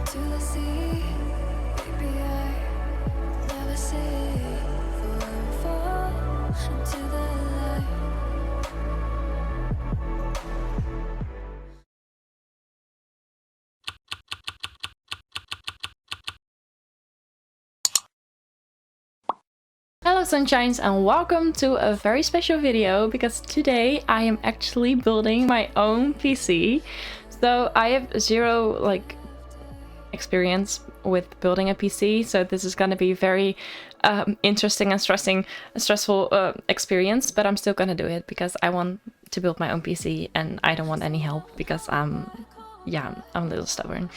to the sea. Maybe I never say fall into the light. Hello sunshines and welcome to a very special video because today I am actually building my own PC. So I have zero experience with building a PC, so this is going to be very interesting and stressful experience, but I'm still gonna do it because I want to build my own PC and I don't want any help because I'm a little stubborn.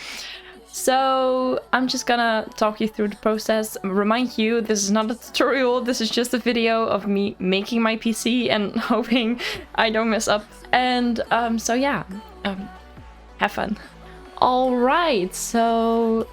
So I'm just gonna talk you through the process. Remind you, this is not a tutorial, this is just a video of me making my PC and hoping I don't mess up. And so yeah, have fun. Alright, so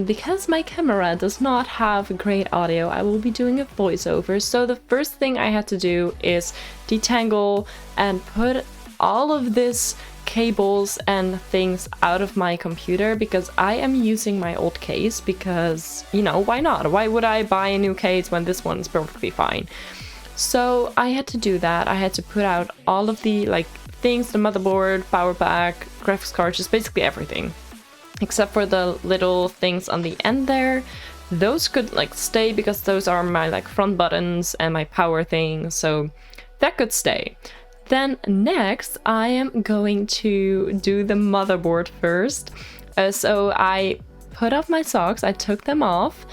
because my camera does not have great audio, I will be doing a voiceover. So the first thing I had to do is detangle and put all of this cables and things out of my computer because I am using my old case because, you know, why not? Why would I buy a new case when this one's perfectly fine? So I had to do that. I had to put out all of the things, the motherboard, power pack, graphics card, just basically everything. Except for the little things on the end there. Those could stay because those are my front buttons and my power thing, so that could stay. Then next, I am going to do the motherboard first. So I put off my socks, I took them off,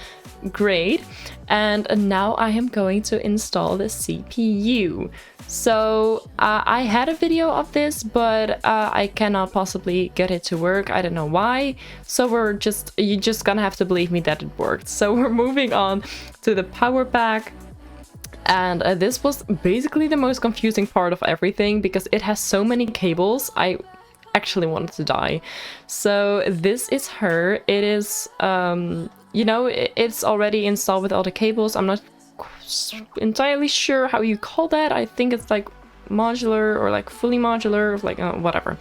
great. And now I am going to install the CPU. So I had a video of this, but I cannot possibly get it to work. I don't know why. So you're just gonna have to believe me that it worked. So we're moving on to the power pack. And this was basically the most confusing part of everything because it has so many cables. I actually wanted to die. So this is her. It is, you know, it's already installed with all the cables. I'm not entirely sure how you call that. I think it's modular or fully modular, whatever.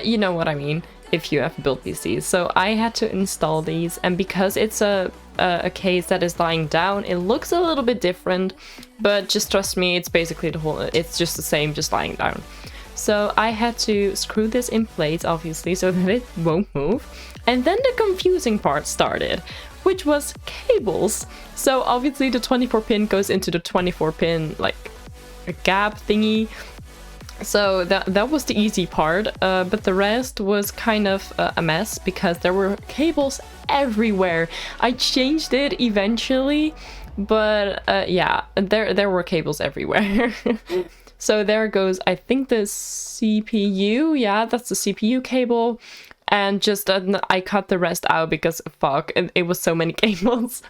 You know what I mean if you have built PCs. So I had to install these, and because it's a case that is lying down, it looks a little bit different, but just trust me, it's basically it's just the same, just lying down. So I had to screw this in place, obviously, so that it won't move. And then the confusing part started, which was cables. So obviously the 24 pin goes into the 24 pin a gap thingy. So that was the easy part, but the rest was kind of a mess because there were cables everywhere. I changed it eventually, but yeah, there were cables everywhere. So there goes, I think, the CPU. Yeah, that's the CPU cable. And just I cut the rest out because fuck, it was so many cables.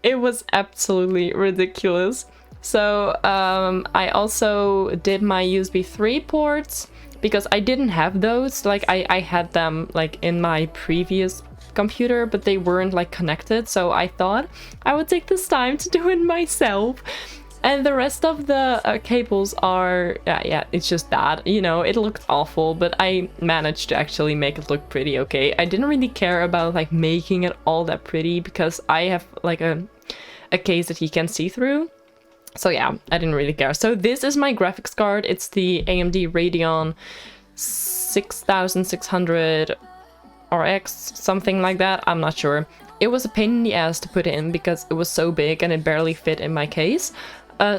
It was absolutely ridiculous. So I also did my USB 3 ports because I didn't have those. I had them in my previous computer, but they weren't connected. So I thought I would take this time to do it myself. And the rest of the cables are, yeah, it's just that, you know, it looked awful, but I managed to actually make it look pretty okay. I didn't really care about making it all that pretty because I have a case that you can see through. So yeah, I didn't really care. So this is my graphics card. It's the AMD Radeon 6600 RX, something like that. I'm not sure. It was a pain in the ass to put in because it was so big and it barely fit in my case.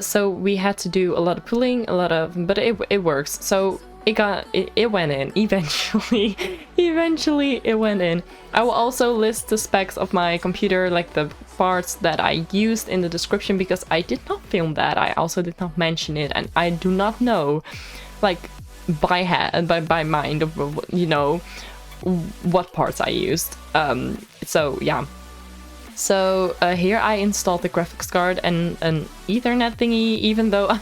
So we had to do a lot of pulling, but it works. So it went in eventually. Eventually it went in. I will also list the specs of my computer, the parts that I used, in the description because I did not film that. I also did not mention it, and I do not know by mind of, you know, what parts I used. So yeah. So here I installed the graphics card and an Ethernet thingy, even though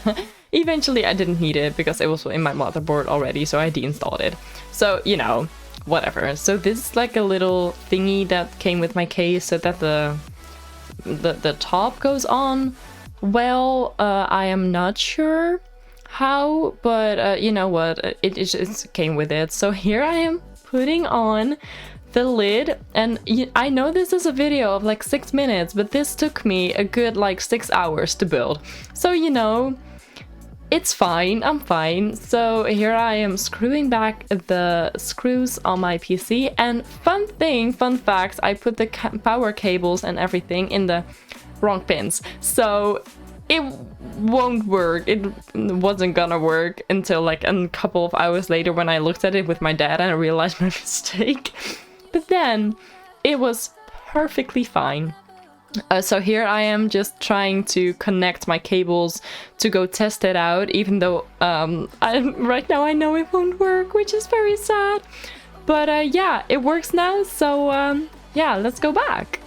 eventually I didn't need it because it was in my motherboard already, so I deinstalled it. So, you know, whatever. So this is a little thingy that came with my case so that the top goes on. Well, I am not sure how, but you know what, it came with it. So here I am putting on the lid, and I know this is a video of like 6 minutes, but this took me a good like 6 hours to build. So, you know, it's fine, I'm fine. So here I am screwing back the screws on my PC, and fun fact, I put the power cables and everything in the wrong pins. So it won't work. It wasn't gonna work until like a couple of hours later when I looked at it with my dad and I realized my mistake. But then it was perfectly fine. So here I am just trying to connect my cables to go test it out, even though right now I know it won't work, which is very sad. But yeah, it works now, so yeah, let's go back.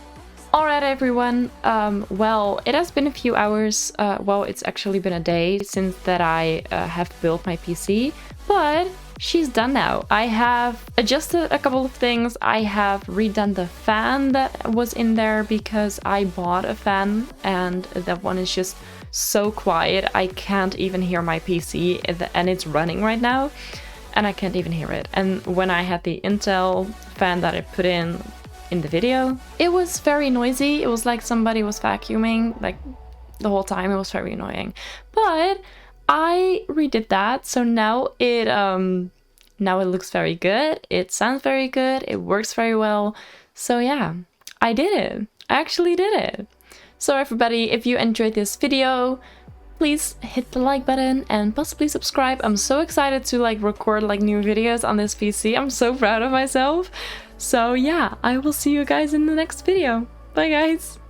Alright everyone, well, it has been a few hours, well, it's actually been a day since that I have built my PC, but she's done now. I have adjusted a couple of things. I have redone the fan that was in there because I bought a fan and that one is just so quiet. I can't even hear my PC, and it's running right now and I can't even hear it. And when I had the Intel fan that I put in the video, it was very noisy. It was like somebody was vacuuming like the whole time. It was very annoying. But I redid that, so now it looks very good, it sounds very good, it works very well. So yeah, I did it. I actually did it. So everybody, if you enjoyed this video, please hit the like button and possibly subscribe. I'm so excited to like record like new videos on this PC. I'm so proud of myself. So yeah, I will see you guys in the next video. Bye guys!